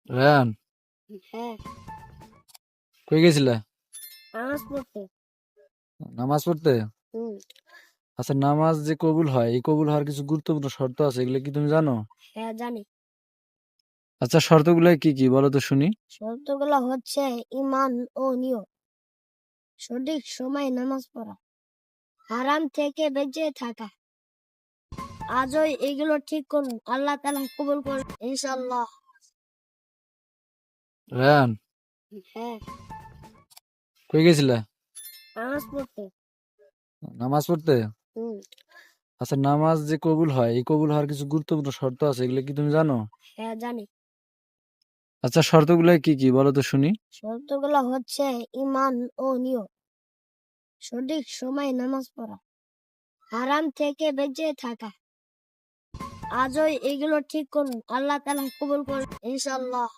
Ryan, হ্যাঁ, কই গেছিলা? নামাজ পড়তে। নামাজ পড়তে? হুম, আচ্ছা, নামাজ যে কবুল হয়, এই কবুল হওয়ার কিছু গুরুত্বপূর্ণ শর্ত আছে, এগুলো কি তুমি জানো? হ্যাঁ জানি। আচ্ছা, শর্তগুলো কি কি বলো তো শুনি। শর্তগুলো হচ্ছে ঈমান ও নিয়ত, সঠিক সময়ে নামাজ পড়া, হারাম থেকে বেঁচে থাকা। আজই এগুলো ঠিক করুন, আল্লাহ তাআলা কবুল করুন ইনশাআল্লাহ। রায়ান, হ্যাঁ, কই গেছিলা? নামাজ পড়তে। নামাজ পড়তে? হুম, আচ্ছা, নামাজ যে কবুল হয়, এই কবুল হওয়ার কিছু গুরুত্বপূর্ণ শর্ত আছে, এগুলো কি তুমি জানো? হ্যাঁ জানি। আচ্ছা, শর্তগুলো কি কি বলো তো শুনি। শর্তগুলো হচ্ছে ঈমান ও নিয়ত, সঠিক সময়ে নামাজ পড়া, হারাম থেকে বেঁচে থাকা। আজই এগুলো ঠিক করুন, আল্লাহ তাআলা কবুল করুন ইনশাআল্লাহ।